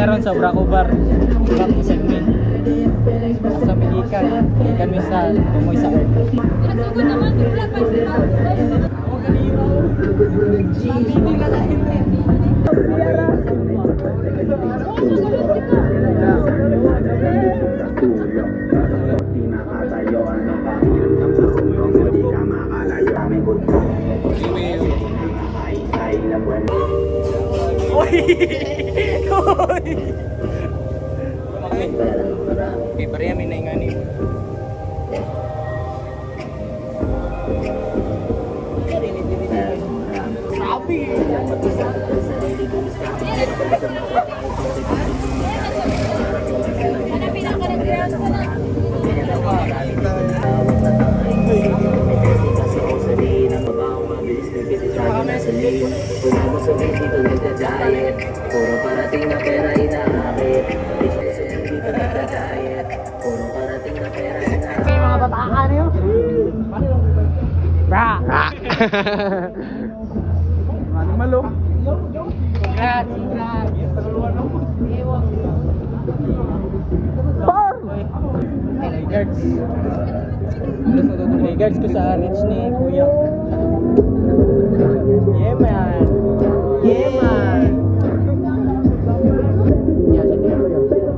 karon sa Bracobar. Back to segment. Sa Milikan. Milikan mi sa tumoy sa earth. Nagsugod naman yung black pa sila. Ako kanina. Mabibig na lang. Okay, pareha may naingani. Sabi! Hanapin ako ng girls ko na. Puro parating na pera inaakit. Puro parating na pera inaakit. May mga bataan yun. Bra! Ano malo? Congrats! Congrats! Par! Hey guards! Hey guards ko sa rich ni Kuya. Yeah man! Yeah man! Yeah, sige Kuya.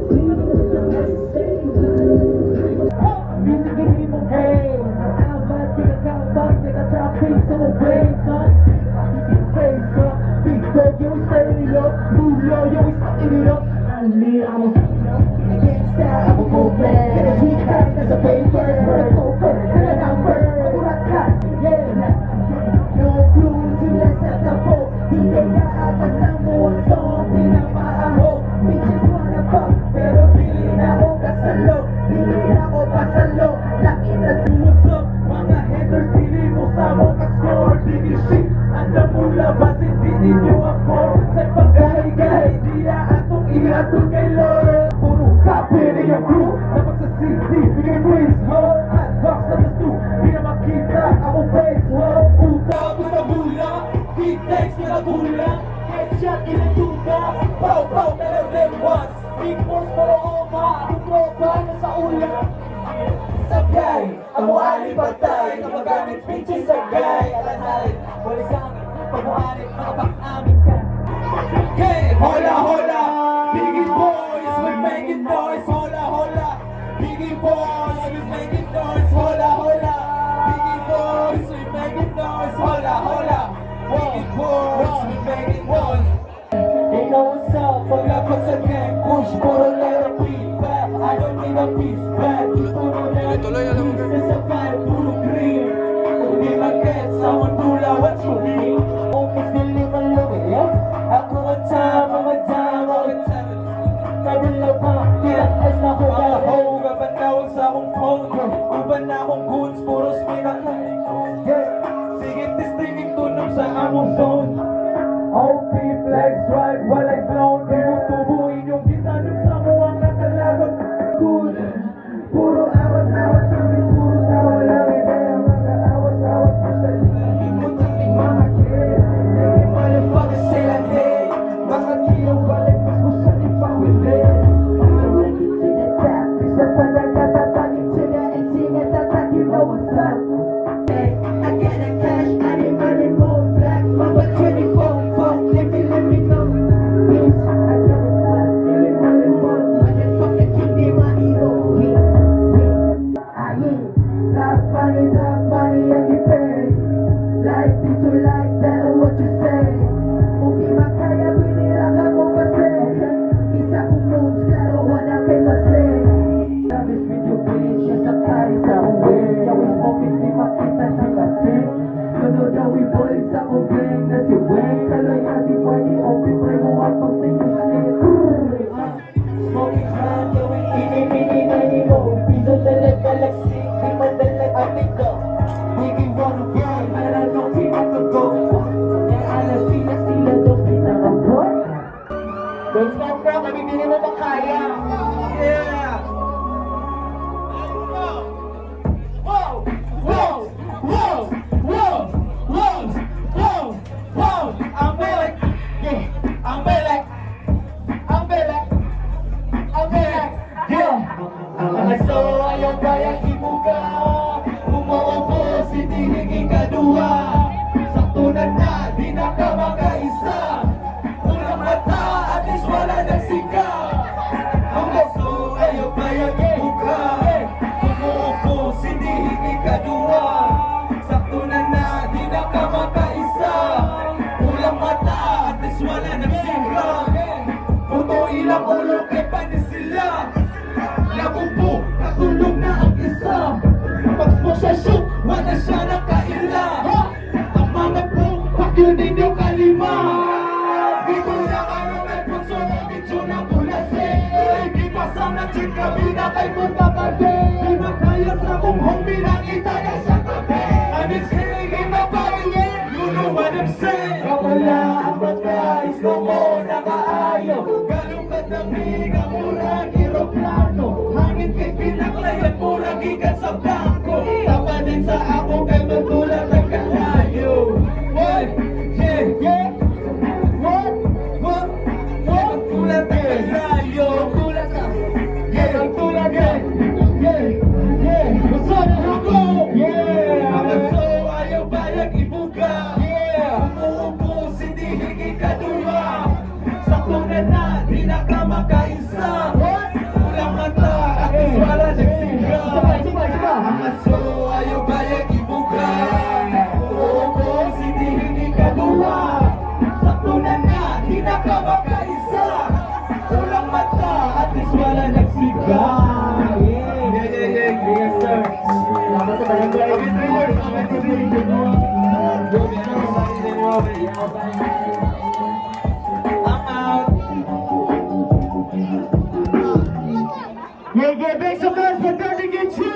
Ang muali patay, namagamit pinches sa gay. Alanay, wala sa amin, pag-muali, makapag-amin ka. Hey, hola, hola, Biggie boys, we making noise. Hola, hola, Biggie boys, we making noise. Hola, hola, Biggie boys, we making noise. Hola, hola, Biggie boys, we making noise. They know what's up, paglapag sa gang, push, puro let a beat back. I don't need a piece back. Tuloy alam mo. Sa fire, puro green. Hindi mag-gets, sa mundula, what you mean? Umis nili malungay, ako ang tama, madama, kadula pa, tiras na ko na ho. Kapanawag sa akong phone, uban na akong goods, puro spin ang sige, testingin tunog sa among phone. OP flex right, walay flown. Di mo tubuin yung gitanong sa muwang nakalagot. Cool, puro awat-awat, puro tawa lang. Kaya mga awas-awas mo sa hindi mo tating mga kids. Naging motherfucker sila day. Bakit yung balik mo sa ipawili? Pagkawagin to the top, isa pa nagkapapagin to the ending at attack, you know what's up. I get the cash, I need money more black. Mama 24. Let me know, bitch. I got a spot, feeling money more. Motherfucker, keep me my hero. Drop money, and you pay. Like this or like that, or what you say. Kung di makaya, binirakan mo kasi. Isa kong moves, klaro, wala kay masay. Lavish with your bitch, yung sakay sa uwi. Yung smoking, di makita na kasi. Sunod na we bowling sa kong gang na si Wayne. Kalaya si Wayne, open play mo ang pag-sing yung shit. Smoking hard, gawin ini mo. Piso dalag galaxy, di madalag amigo. Biggie wanna grind, but I don't think I can go. Yang alas sila doon pinaka-boy. Don't stop bro, kami hindi mo makaya. Yeah! Whoa! Whoa! Whoa! Whoa! Whoa! Whoa! Whoa! I'm back! Yeah! I'm back! I'm back! ninyo kalima. Di ko na kayo may punso na bitso na pulase. Di pa sa natin kabina kay punta kabe. Di makaya sa kong homie na itaya sa kabe. And it's killing in my body, yeah, you know what I'm saying. Kapala ang pagkais ko mo nakaayo. Galungkat ng biga murag aeroplano. Hangin kay pinaklayan murag ikat sa bangko. Tapanin sa ako kay magdulat ang kalayo. What? Yeah, yeah. What? Magdulat ang kalayo. Magdulat ka. Yeah, magdulat ka. Yeah, yeah. Masod ako. Yeah. Ang aso ayaw bayag ibuga. Yeah. Umuubos hindi higit kaduma. Sakto na di na ka makaisa. Ulang mata at iswala nagsiga. Ang aso ayaw bayag ibuga. Umuubos hindi higit kaduma. Sakto na di na ka makaisa. Ulang mata at iswala nagsiga. Yes sir. Salamat sa barangay. I'm out. Yeah, make some noise for Dirty Kitchen.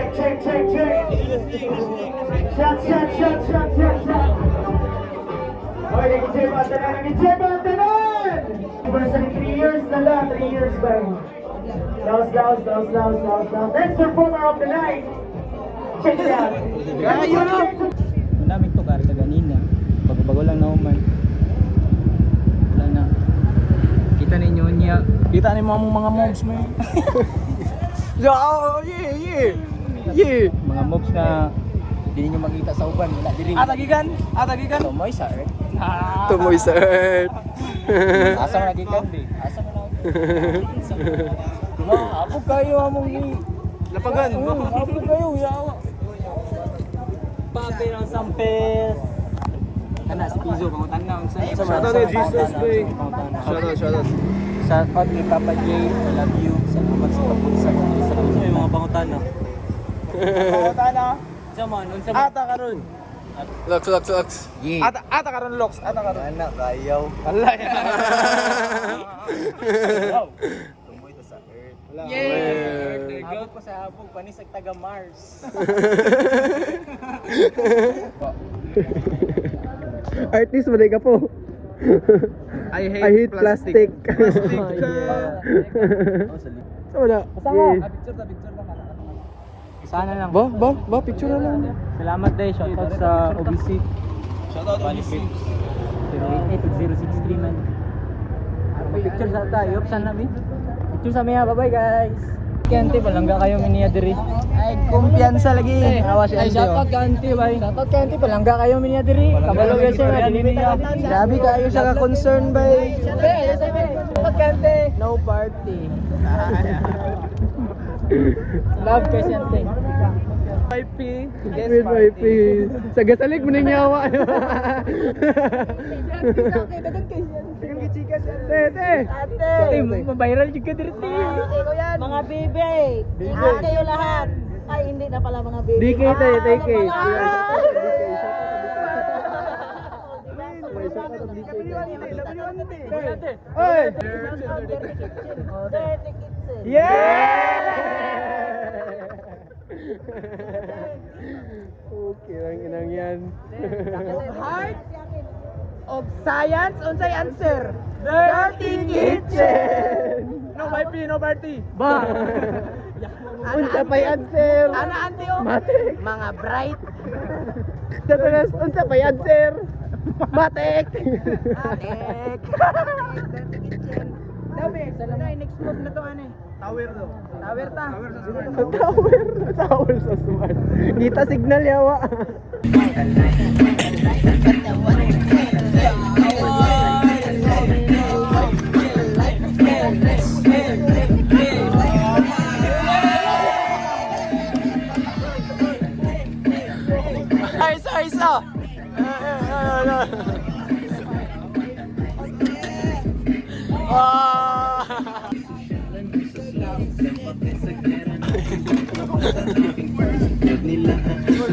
Check. Shot. Okay, nag-check batanan. Anniversary 3 years na lang, 3 years ba? Daos. Next performer of the night. Check it out. Madaming to karga ganina. Bago lang na uman. Wala na. Kita ninyo niya. Kita ni mga mobs mo. Yeah. Mga mobs na hindi ninyo makita sa uban. Wala diri. Atagigan. Tumoy sa earth. Tumoy sa earth. Asa na gikan di. Asa na lang. Abog kayo among ni. Lapagan. Abog kayo yawa. Papi ng sampes. Kana si Pizo pangutan na unsa. Shoutout kay Jesus, boy. Shoutout. Shout out kay Papa J. I love you. Salamat sa pagpunsa mo sa mga pangutana. Tana. Saman unsa Ata karon. Lux. Yeah. Ata karon Lux. Ata karon. Anak kayaw. Allah ya. Tumoy to sa earth. Yeah. Abog ko sa abog panis ag taga Mars. Artist mo ka po. I I hate plastic. Plastic. So wala. Picture ta Sana lang. Ba, picture na lang. Salamat day, shoutout sa OBC. Shoutout OBC. 088-063 man. Picture sa tayo, sana mi. Picture sa miya, bye-bye guys. Kante palangga kayo miniya diri. Ay, kumpiyansa lagi. Ay, shoutout Kante, bye. Shoutout Kante palangga kayo miniya diri. Kabalo guys siya niya. Grabe kayo sa ka-concern, bye. Shoutout Kante. No party. Love kay Kante. YP. With my face. Sa gasalig mo nang yawa. Tete. Ate, mabiral juga diri. Mga bibi, ingat kayo lahat. Ay, hindi na pala mga bibi. DK tayo, DK. Oy! Dirty Kitchen. Okay lang inang yan. Heart Og science unsay answer? Dirty Kitchen. No YP, no party. Ba. Unsa pay answer? Ana anti o? Matik. Mga bright. Tapos unsa pay answer? Matik. Atek. Dirty Kitchen. Dabi, salunay next move na to ane. Tower do. Tower ta. Tower sa smart. Kita signal yawa. Isa.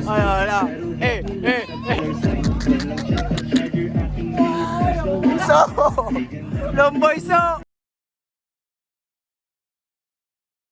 Ay, wala. So, Lomboy, so.